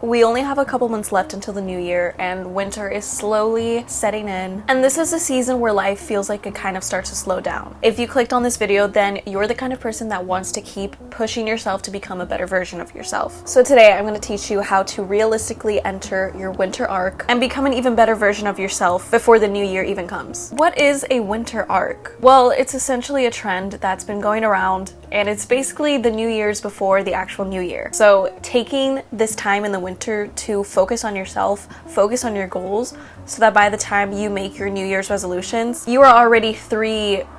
we only have a couple months left until the new year, and winter is slowly setting in. And this is a season where life feels like it kind of starts to slow down. If you clicked on this video, then you're the kind of person that wants to keep pushing yourself to become a better version of yourself. So today I'm going to teach you how to realistically enter your winter arc and become an even better version of yourself before the new year even comes. What is a winter arc? Well, it's essentially a trend that's been going around, and it's basically the New Year's before the actual new year. So taking this time in the winter to focus on yourself, focus on your goals, so that by the time you make your New Year's resolutions, you are already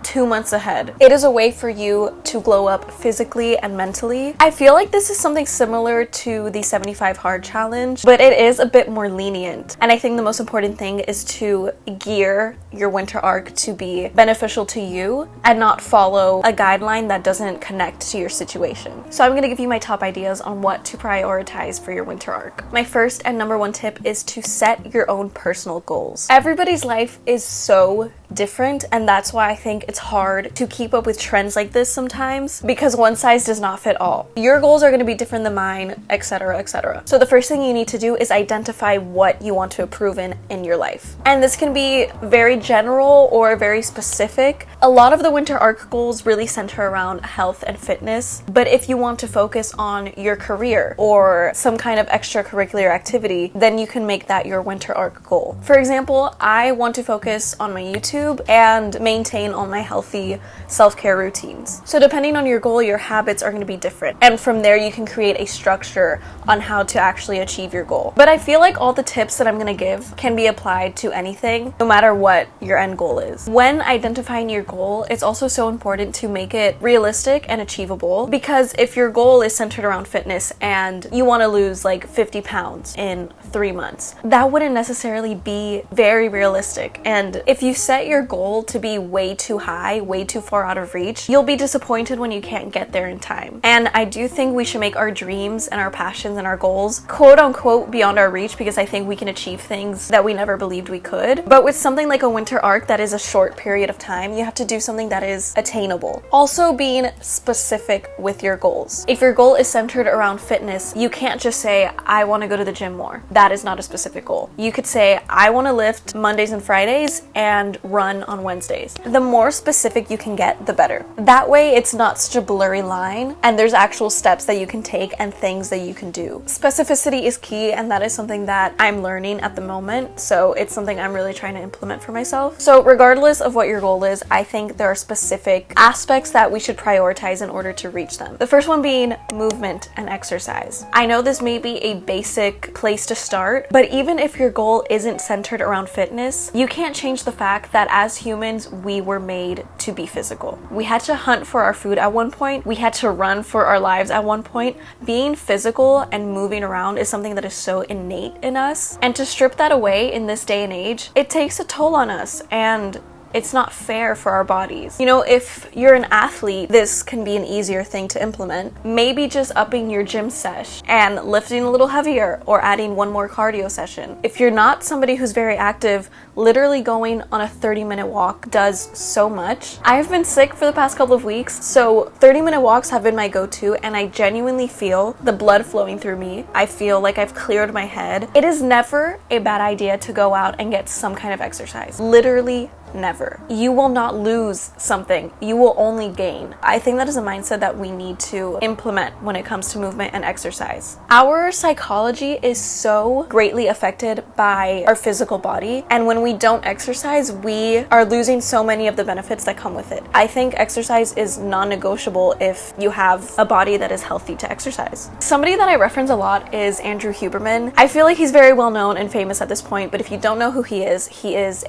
2 months ahead. It is a way for you to glow up physically and mentally. I feel like this is something similar to the 75 hard challenge, but it is a bit more lenient. And I think the most important thing is to gear your winter arc to be beneficial to you and not follow a guideline that doesn't connect to your situation. So I'm going to give you my top ideas on what to prioritize for your winter arc. My first and number one tip is to set your own personal goals. Everybody's life is so different, and that's why I think it's hard to keep up with trends like this sometimes, because one size does not fit all. Your goals are going to be different than mine, etc., etc. So the first thing you need to do is identify what you want to improve in your life. And this can be very general or very specific. A lot of the winter arc goals really center around health and fitness, but if you want to focus on your career or some kind of extracurricular activity, then you can make that your winter arc goal. For example, I want to focus on my YouTube and maintain all my healthy self-care routines. So depending on your goal, your habits are going to be different. And from there, you can create a structure on how to actually achieve your goal. But I feel like all the tips that I'm going to give can be applied to anything, no matter what your end goal is. When identifying your goal, it's also so important to make it realistic and achievable, because if your goal is centered around fitness and you want to lose like 50 pounds in 3 months, that wouldn't necessarily be very realistic. And if you set your goal to be way too high, way too far out of reach, you'll be disappointed when you can't get there in time. And I do think we should make our dreams and our passions and our goals quote unquote beyond our reach, because I think we can achieve things that we never believed we could. But with something like a winter arc that is a short period of time, you have to do something that is attainable. Also, being specific with your goals. If your goal is centered around fitness, you can't just say, I want to go to the gym more. That is not a specific goal. You could say, I want to lift Mondays and Fridays and run on Wednesdays. The more specific you can get, the better. That way, it's not such a blurry line, and there's actual steps that you can take and things that you can do. Specificity is key, and that is something that I'm learning at the moment, so it's something I'm really trying to implement for myself. So regardless of what your goal is, I think there are specific aspects that we should prioritize in order to reach them. The first one being movement and exercise. I know this may be a basic place to start, but even if your goal isn't centered around fitness, you can't change the fact that as humans, we were made to be physical. We had to hunt for our food at one point. We had to run for our lives at one point. Being physical and moving around is something that is so innate in us. And to strip that away in this day and age, it takes a toll on us, and it's not fair for our bodies. You know, if you're an athlete, this can be an easier thing to implement. Maybe just upping your gym sesh and lifting a little heavier, or adding one more cardio session. If you're not somebody who's very active, literally going on a 30-minute walk does so much. I've been sick for the past couple of weeks, so 30-minute walks have been my go-to, and I genuinely feel the blood flowing through me. I feel like I've cleared my head. It is never a bad idea to go out and get some kind of exercise. Literally never. You will not lose something. You will only gain. I think that is a mindset that we need to implement when it comes to movement and exercise. Our psychology is so greatly affected by our physical body, and when we don't exercise, we are losing so many of the benefits that come with it. I think exercise is non-negotiable if you have a body that is healthy to exercise. Somebody that I reference a lot is Andrew Huberman. I feel like he's very well known and famous at this point, but if you don't know who he is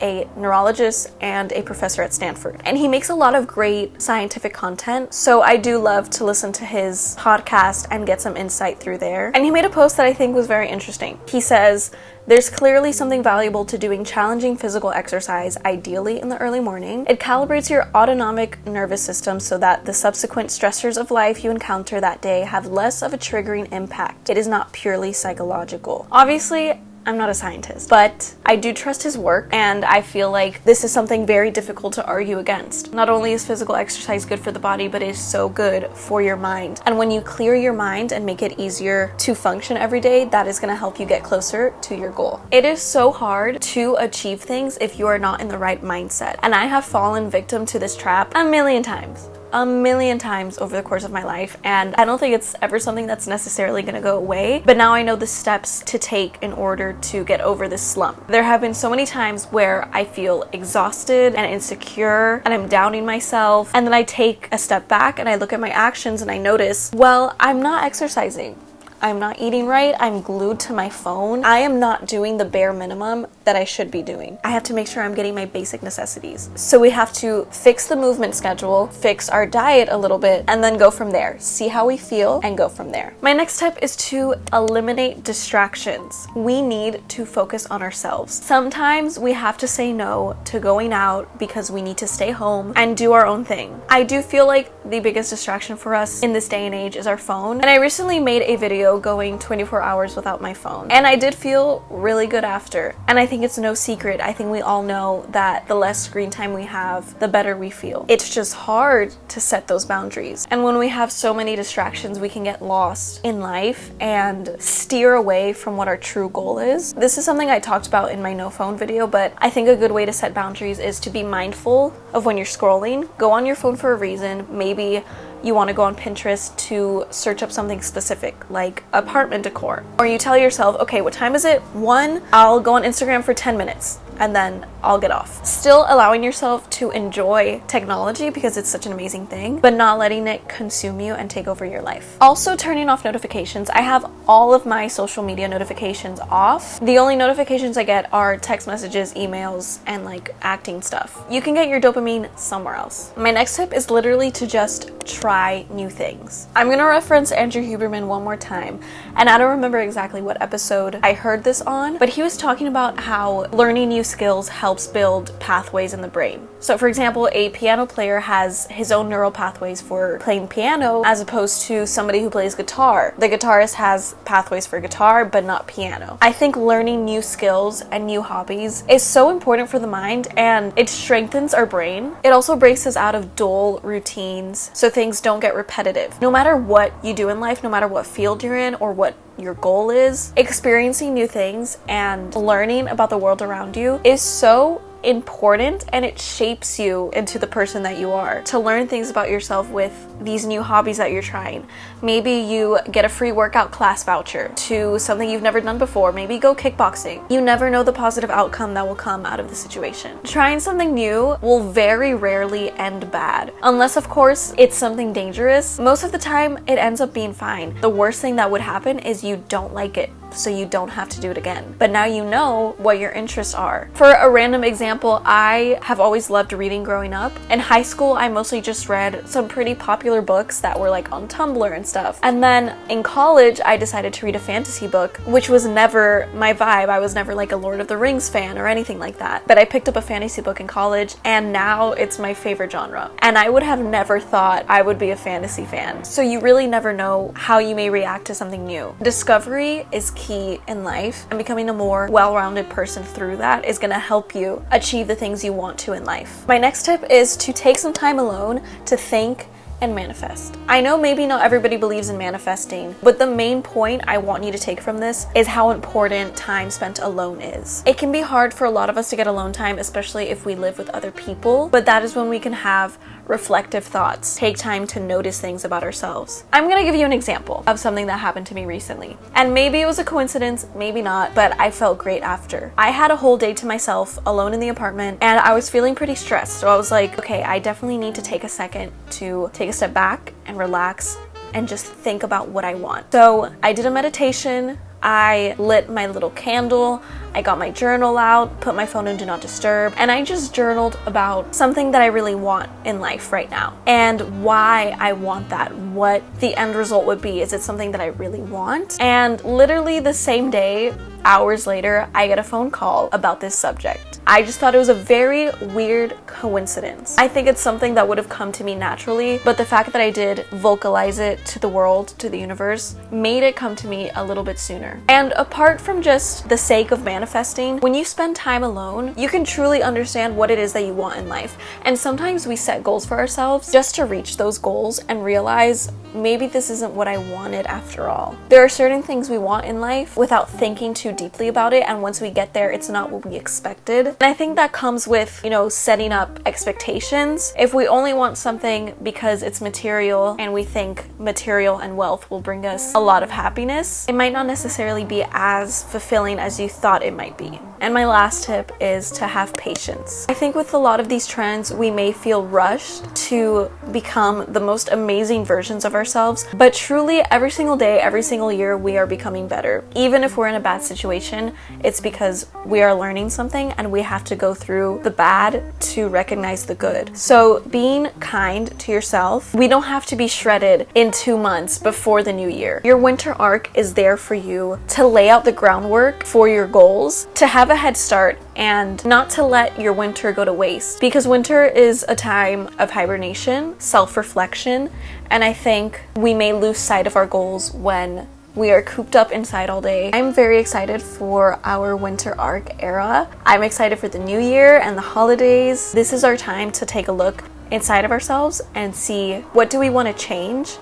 a neurologist and a professor at Stanford. And he makes a lot of great scientific content, so I do love to listen to his podcast and get some insight through there. And he made a post that I think was very interesting. He says, there's clearly something valuable to doing challenging physical exercise, ideally in the early morning. It calibrates your autonomic nervous system so that the subsequent stressors of life you encounter that day have less of a triggering impact. It is not purely psychological. Obviously, I'm not a scientist, but I do trust his work, and I feel like this is something very difficult to argue against. Not only is physical exercise good for the body, but it is so good for your mind. And when you clear your mind and make it easier to function every day, that is going to help you get closer to your goal. It is so hard to achieve things if you are not in the right mindset. And I have fallen victim to this trap a million times over the course of my life, and I don't think it's ever something that's necessarily going to go away, but now I know the steps to take in order to get over this slump. There have been so many times where I feel exhausted and insecure and I'm downing myself, and then I take a step back and I look at my actions and I notice, well, I'm not exercising, I'm not eating right, I'm glued to my phone, I am not doing the bare minimum that I should be doing. I have to make sure I'm getting my basic necessities. So we have to fix the movement schedule, fix our diet a little bit, and then go from there. See how we feel and go from there. My next tip is to eliminate distractions. We need to focus on ourselves. Sometimes we have to say no to going out because we need to stay home and do our own thing. I do feel like the biggest distraction for us in this day and age is our phone. And I recently made a video going 24 hours without my phone, and I did feel really good after. And I think it's no secret. I think we all know that the less screen time we have, the better we feel. It's just hard to set those boundaries. And when we have so many distractions, we can get lost in life and steer away from what our true goal is. This is something I talked about in my no phone video, but I think a good way to set boundaries is to be mindful of when you're scrolling. Go on your phone for a reason. Maybe you want to go on Pinterest to search up something specific like apartment decor. Or you tell yourself, okay, what time is it? 1, I'll go on Instagram for 10 minutes and then I'll get off. Still allowing yourself to enjoy technology because it's such an amazing thing, but not letting it consume you and take over your life. Also turning off notifications. I have all of my social media notifications off. The only notifications I get are text messages, emails, and like acting stuff. You can get your dopamine somewhere else. My next tip is literally to just try new things. I'm gonna reference Andrew Huberman one more time, and I don't remember exactly what episode I heard this on, but he was talking about how learning new skills helps build pathways in the brain. So for example, a piano player has his own neural pathways for playing piano as opposed to somebody who plays guitar. The guitarist has pathways for guitar but not piano. I think learning new skills and new hobbies is so important for the mind, and it strengthens our brain. It also breaks us out of dull routines so things don't get repetitive. No matter what you do in life, no matter what field you're in or what your goal is, experiencing new things and learning about the world around you is so important, and it shapes you into the person that you are. To learn things about yourself with these new hobbies that you're trying. Maybe you get a free workout class voucher to something you've never done before. Maybe go kickboxing. You never know the positive outcome that will come out of the situation. Trying something new will very rarely end bad. Unless, of course, it's something dangerous. Most of the time, it ends up being fine. The worst thing that would happen is you don't like it, so you don't have to do it again. But now you know what your interests are. For a random example, I have always loved reading growing up. In high school, I mostly just read some pretty popular books that were like on Tumblr and stuff. And then in college, I decided to read a fantasy book, which was never my vibe. I was never like a Lord of the Rings fan or anything like that. But I picked up a fantasy book in college, and now it's my favorite genre. And I would have never thought I would be a fantasy fan. So you really never know how you may react to something new. Discovery is key in life, and becoming a more well-rounded person through that is going to help you achieve the things you want to in life. My next tip is to take some time alone to think and manifest. I know maybe not everybody believes in manifesting, but the main point I want you to take from this is how important time spent alone is. It can be hard for a lot of us to get alone time, especially if we live with other people, but that is when we can have reflective thoughts, take time to notice things about ourselves. I'm gonna give you an example of something that happened to me recently. And maybe it was a coincidence, maybe not, but I felt great after. I had a whole day to myself alone in the apartment, and I was feeling pretty stressed. So I was like, okay, I definitely need to take a second to take a step back and relax and just think about what I want. So I did a meditation. I lit my little candle, I got my journal out, put my phone in Do Not Disturb, and I just journaled about something that I really want in life right now and why I want that, what the end result would be. Is it something that I really want? And literally the same day, hours later, I get a phone call about this subject. I just thought it was a very weird coincidence. I think it's something that would have come to me naturally, but the fact that I did vocalize it to the world, to the universe, made it come to me a little bit sooner. And apart from just the sake of manifesting, when you spend time alone, you can truly understand what it is that you want in life. And sometimes we set goals for ourselves just to reach those goals and realize maybe this isn't what I wanted after all. There are certain things we want in life without thinking too deeply about it, and once we get there, it's not what we expected. And I think that comes with, setting up expectations. If we only want something because it's material and we think material and wealth will bring us a lot of happiness, it might not necessarily be as fulfilling as you thought it might be. And my last tip is to have patience. I think with a lot of these trends, we may feel rushed to become the most amazing versions of ourselves, but truly every single day, every single year, we are becoming better. Even if we're in a bad situation, it's because we are learning something and we have to go through the bad to recognize the good. So being kind to yourself, we don't have to be shredded in 2 months before the new year. Your winter arc is there for you to lay out the groundwork for your goals, to have a head start, and not to let your winter go to waste, because winter is a time of hibernation, self-reflection, and I think we may lose sight of our goals when we are cooped up inside all day. I'm very excited for our winter arc era. I'm excited for the new year and the holidays. This is our time to take a look inside of ourselves and see what do we want to change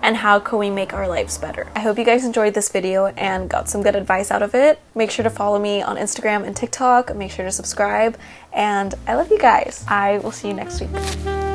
and how can we make our lives better. I hope you guys enjoyed this video and got some good advice out of it. Make sure to follow me on Instagram and TikTok. Make sure to subscribe, and I love you guys. I will see you next week.